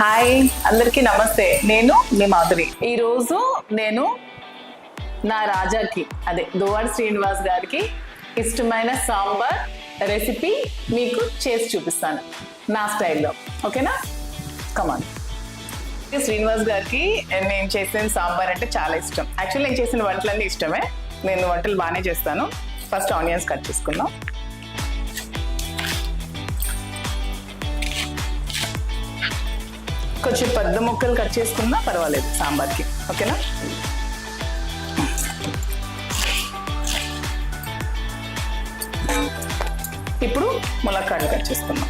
Hi, అందరికీ నమస్తే. నేను మీ మాధురి. ఈరోజు నేను నా రాజాకి అదే దువ్వాడ శ్రీనివాస్ గారికి ఇష్టమైన సాంబార్ రెసిపీ మీకు చేసి చూపిస్తాను నా స్టైల్లో. ఓకేనా? కమాన్. శ్రీనివాస్ గారికి నేను చేసిన సాంబార్ అంటే చాలా ఇష్టం. యాక్చువల్లీ నేను చేసిన వంటలన్నీ ఇష్టమే. నేను వంటలు బాగానే చేస్తాను. ఫస్ట్ ఆనియన్స్ కట్ చేసుకుందాం. కొంచెం పెద్ద ముక్కలు కట్ చేసుకున్నా పర్వాలేదు సాంబార్కి. ఓకేనా? ఇప్పుడు ములక్కాడలు కట్ చేసుకుందాం.